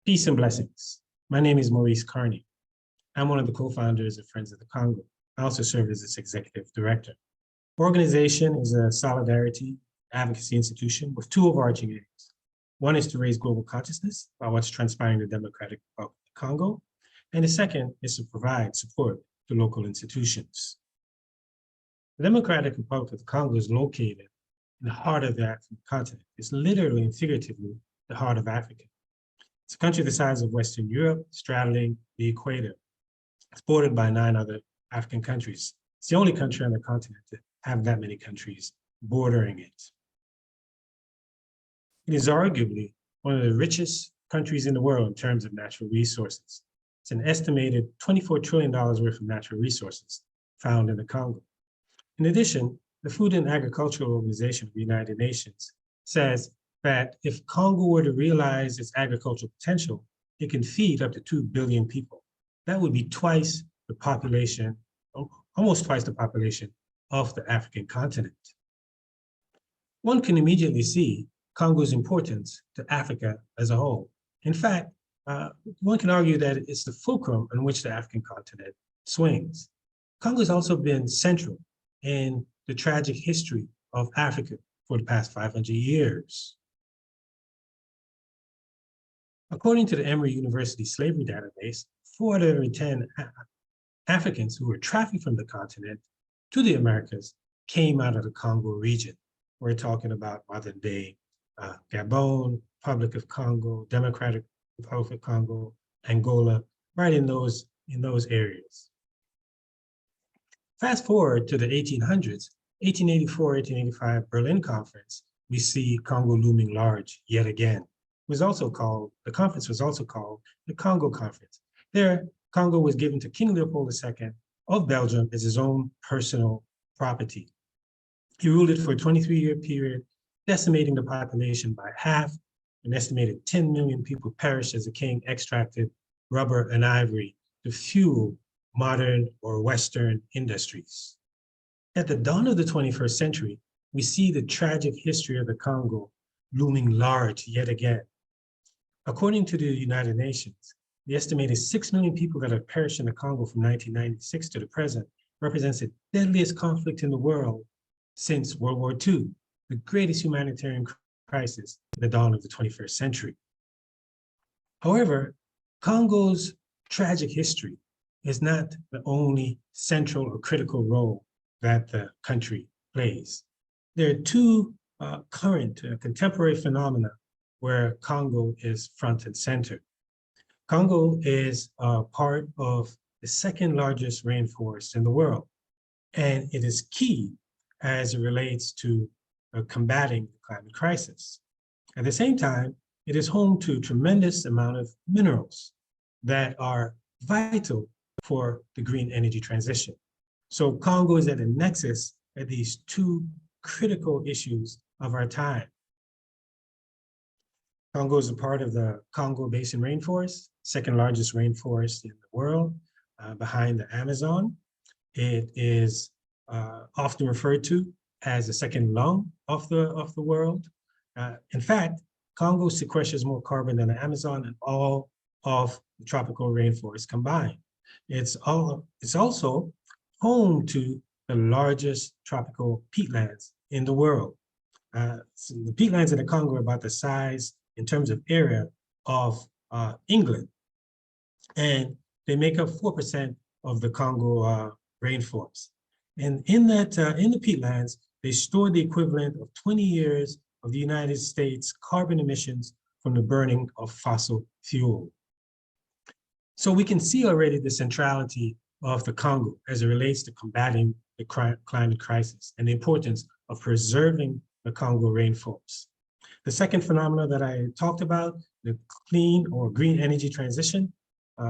Peace and blessings. My name is Maurice Carney. I'm one of the co-founders of Friends of the Congo. I also serve as its executive director. Our organization is a solidarity advocacy institution with two overarching aims. One is to raise global consciousness about what's transpiring in the Democratic Republic of the Congo, and the second is to provide support to local institutions. The Democratic Republic of the Congo is located in the heart of the African continent. It's literally and figuratively the heart of Africa. It's a country the size of Western Europe, straddling the equator. It's bordered by 9 other African countries. It's the only country on the continent to have that many countries bordering it. It is arguably one of the richest countries in the world in terms of natural resources. It's an estimated $24 trillion worth of natural resources found in the Congo. In addition, the Food and Agricultural Organization of the United Nations says that if Congo were to realize its agricultural potential, it can feed up to 2 billion people. That would be twice the population, almost twice the population of the African continent. One can immediately see Congo's importance to Africa as a whole. In fact, one can argue that it's the fulcrum on which the African continent swings. Congo has also been central in the tragic history of Africa for the past 500 years. According to the Emory University Slavery Database, 4 out of every 10 Africans who were trafficked from the continent to the Americas came out of the Congo region. We're talking about modern day Gabon, Republic of Congo, Democratic Republic of Congo, Angola, right in those areas. Fast forward to the 1800s, 1884, 1885 Berlin Conference, we see Congo looming large yet again. The conference was also called the Congo Conference. There, Congo was given to King Leopold II of Belgium as his own personal property. He ruled it for a 23-year period, decimating the population by half. An estimated 10 million people perished as the king extracted rubber and ivory to fuel modern or Western industries. At the dawn of the 21st century, we see the tragic history of the Congo looming large yet again. According to the United Nations, the estimated 6 million people that have perished in the Congo from 1996 to the present represents the deadliest conflict in the world since World War II, the greatest humanitarian crisis at the dawn of the 21st century. However, Congo's tragic history is not the only central or critical role that the country plays. There are 2 current contemporary phenomena where Congo is front and center. Congo is part of the 2nd largest rainforest in the world, and it is key as it relates to combating the climate crisis. At the same time, it is home to a tremendous amount of minerals that are vital for the green energy transition. So Congo is at the nexus of these 2 critical issues of our time. Congo is a part of the Congo Basin rainforest, 2nd largest rainforest in the world, behind the Amazon. It is often referred to as the 2nd lung of the world. In fact, Congo sequesters more carbon than the Amazon and all of the tropical rainforests combined. It's also home to the largest tropical peatlands in the world. So the peatlands in the Congo are about the size, in terms of area, of England. And they make up 4% of the Congo rainforest. And in the peatlands, they store the equivalent of 20 years of the United States carbon emissions from the burning of fossil fuel. So we can see already the centrality of the Congo as it relates to combating the climate crisis and the importance of preserving the Congo rainforest. The second phenomenon that I talked about, the clean or green energy transition,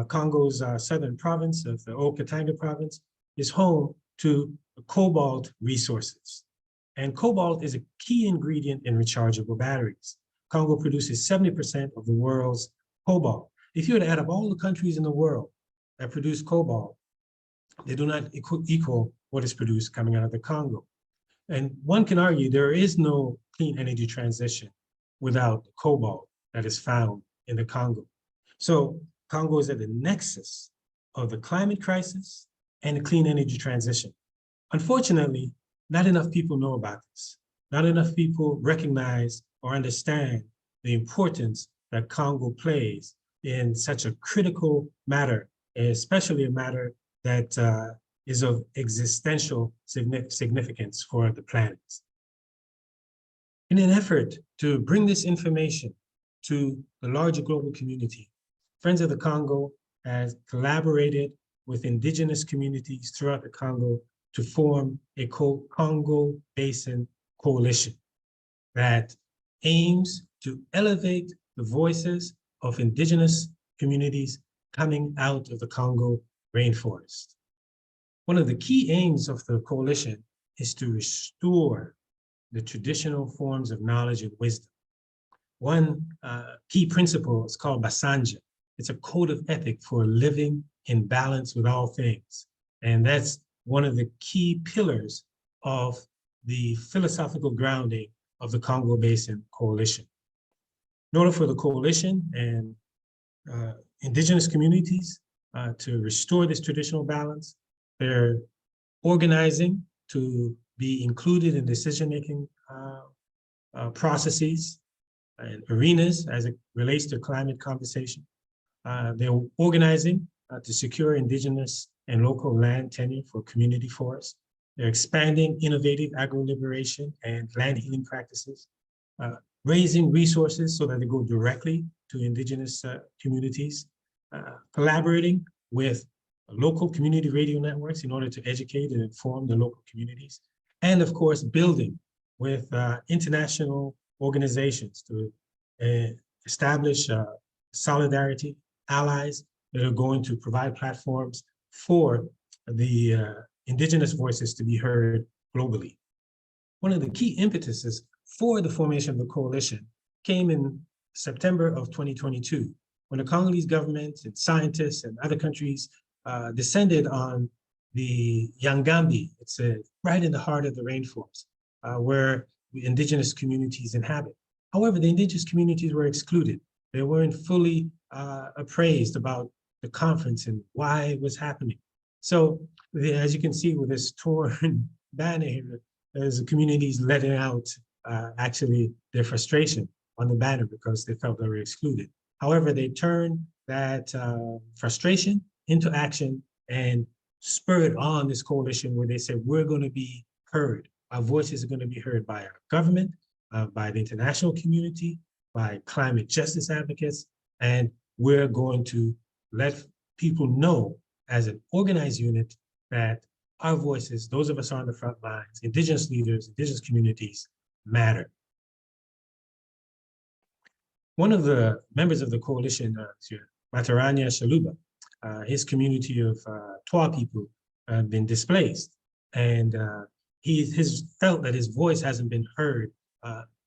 Congo's southern province of the Haut-Katanga province is home to cobalt resources. And cobalt is a key ingredient in rechargeable batteries. Congo produces 70% of the world's cobalt. If you were to add up all the countries in the world that produce cobalt, they do not equal what is produced coming out of the Congo. And one can argue there is no clean energy transition without cobalt that is found in the Congo. So Congo is at the nexus of the climate crisis and the clean energy transition. Unfortunately, not enough people know about this. Not enough people recognize or understand the importance that Congo plays in such a critical matter, especially a matter that is of existential significance for the planet. In an effort to bring this information to the larger global community, Friends of the Congo has collaborated with indigenous communities throughout the Congo to form a Congo Basin Coalition that aims to elevate the voices of indigenous communities coming out of the Congo rainforest. One of the key aims of the coalition is to restore the traditional forms of knowledge and wisdom. One key principle is called Basanja. It's a code of ethic for living in balance with all things. And that's one of the key pillars of the philosophical grounding of the Congo Basin Coalition. In order for the coalition and indigenous communities to restore this traditional balance, they're organizing to be included in decision-making processes and arenas as it relates to climate conversation. They're organizing to secure indigenous and local land tenure for community forests. They're expanding innovative agro-liberation and land healing practices, raising resources so that they go directly to indigenous communities, collaborating with local community radio networks in order to educate and inform the local communities, and of course, building with international organizations to establish solidarity, allies that are going to provide platforms for the indigenous voices to be heard globally. One of the key impetuses for the formation of the coalition came in September of 2022, when the Congolese government and scientists and other countries descended on the Yangambi. It's right in the heart of the rainforest, where the indigenous communities inhabit. However, the indigenous communities were excluded. They weren't fully appraised about the conference and why it was happening. So as you can see with this torn banner here, there's the communities letting out actually their frustration on the banner because they felt they were excluded. However, they turned that frustration into action and spurred on this coalition where they said, we're going to be heard. Our voices are going to be heard by our government, by the international community, by climate justice advocates, and we're going to let people know as an organized unit that our voices, those of us on the front lines, indigenous leaders, indigenous communities, matter. One of the members of the coalition, Mataranya Shaluba, his community of Twa people have been displaced, and he has felt that his voice hasn't been heard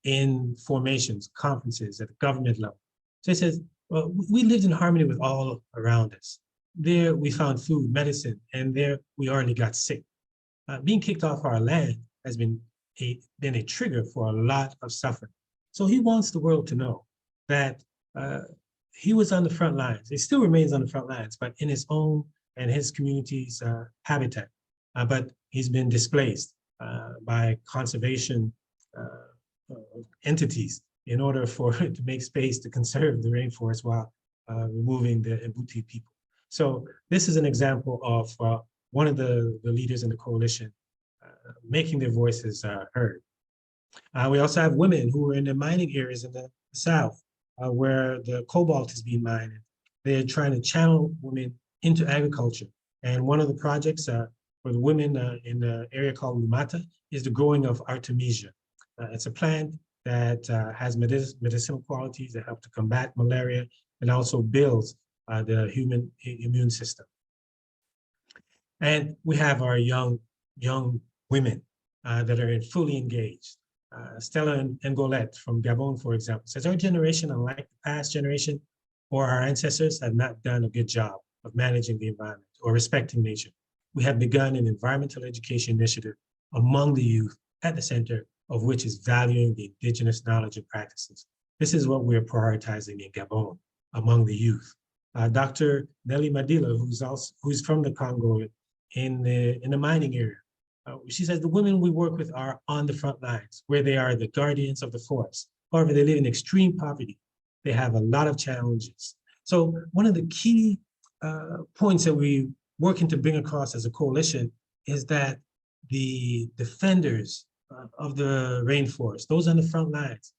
in formations, conferences at the government level. So he says, well, we lived in harmony with all around us. There we found food, medicine, and there we already got sick. Being kicked off our land has been a trigger for a lot of suffering. So he wants the world to know that he was on the front lines. He still remains on the front lines, but in his own and his community's habitat. But he's been displaced by conservation entities in order for it to make space to conserve the rainforest while removing the Mbuti people. So this is an example of one of the leaders in the coalition making their voices heard. We also have women who are in the mining areas in the South where the cobalt is being mined. They're trying to channel women into agriculture. And one of the projects for the women in the area called Lumata is the growing of Artemisia. It's a plant that has medicinal qualities that help to combat malaria and also builds the human immune system. And we have our young women that are fully engaged. Stella Ngolette from Gabon, for example, says our generation, unlike the past generation or our ancestors, have not done a good job of managing the environment or respecting nature. We have begun an environmental education initiative among the youth, at the center of which is valuing the indigenous knowledge and practices. This is what we're prioritizing in Gabon among the youth. Dr. Nelly Madila, who's from the Congo in the mining area. She says the women we work with are on the front lines, where they are the guardians of the forest. However, they live in extreme poverty. They have a lot of challenges. So one of the key points that we working to bring across as a coalition is that the defenders of the rainforest, those on the front lines,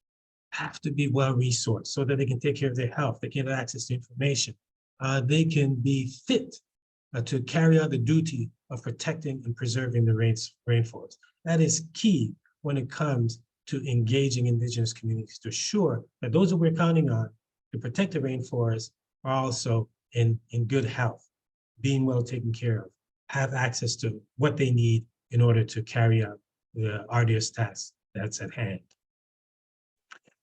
have to be well-resourced so that they can take care of their health, they can have access to information, they can be fit to carry out the duty of protecting and preserving the rainforest. That is key when it comes to engaging indigenous communities to ensure that those that we're counting on to protect the rainforest are also in good health, being well taken care of, have access to what they need in order to carry out the arduous task that's at hand.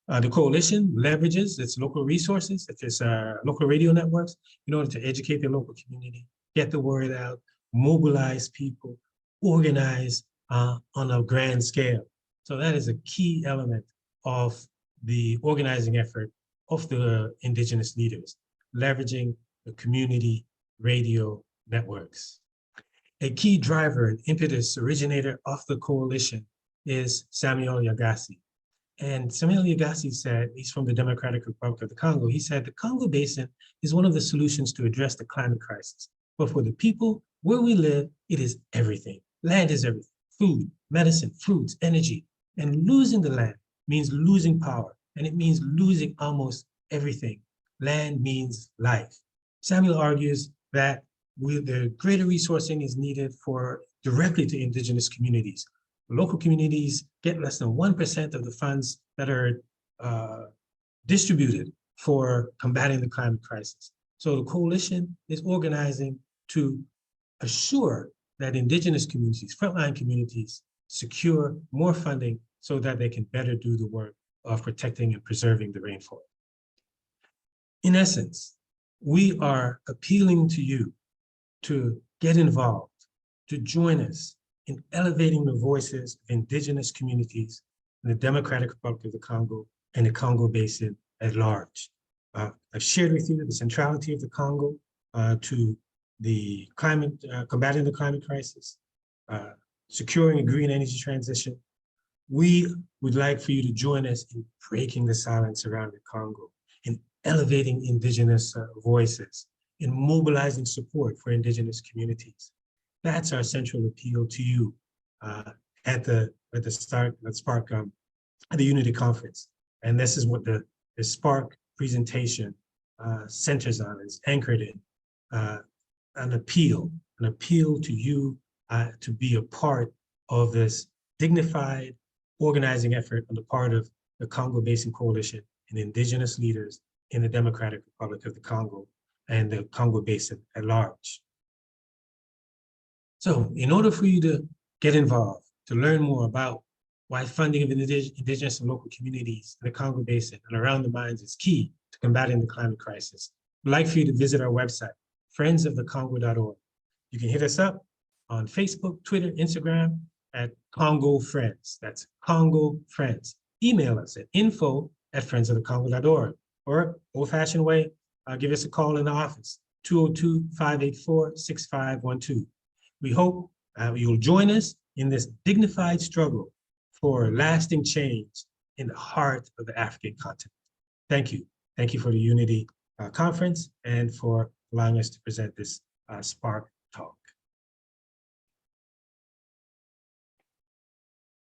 The coalition leverages its local resources, such as local radio networks, in order to educate the local community, get the word out, mobilize people, organize on a grand scale. So that is a key element of the organizing effort of the indigenous leaders, leveraging the community radio networks. A key driver and impetus originator of the coalition is Samuel Yagasi. And Samuel Yagasi said, he's from the Democratic Republic of the Congo, he said, the Congo Basin is one of the solutions to address the climate crisis. But for the people where we live, it is everything. Land is everything, food, medicine, fruits, energy. And losing the land means losing power, and it means losing almost everything. Land means life. Samuel argues that the greater resourcing is needed for directly to indigenous communities. Local communities get less than 1% of the funds that are distributed for combating the climate crisis. So the coalition is organizing to assure that indigenous communities, frontline communities, secure more funding so that they can better do the work of protecting and preserving the rainforest. In essence, we are appealing to you to get involved, to join us in elevating the voices of indigenous communities in the Democratic Republic of the Congo and the Congo Basin at large. I've shared with you the centrality of the Congo to the climate, combating the climate crisis, securing a green energy transition. We would like for you to join us in breaking the silence around the Congo, in elevating indigenous voices, in mobilizing support for indigenous communities. That's our central appeal to you at the Spark at the Unity Conference. And this is what the Spark presentation centers on, is anchored in an appeal to you to be a part of this dignified organizing effort on the part of the Congo Basin Coalition and indigenous leaders in the Democratic Republic of the Congo and the Congo Basin at large. So in order for you to get involved, to learn more about why funding of indigenous and local communities in the Congo Basin and around the mines is key to combating the climate crisis, I'd like for you to visit our website, friendsofthecongo.org. You can hit us up on Facebook, Twitter, Instagram at Congo Friends. That's Congo Friends. Email us at info@friendsofthecongo.org, or old-fashioned way, give us a call in the office, 202-584-6512. We hope you'll join us in this dignified struggle for lasting change in the heart of the African continent. Thank you. Thank you for the Unity Conference and for allowing us to present this Spark talk.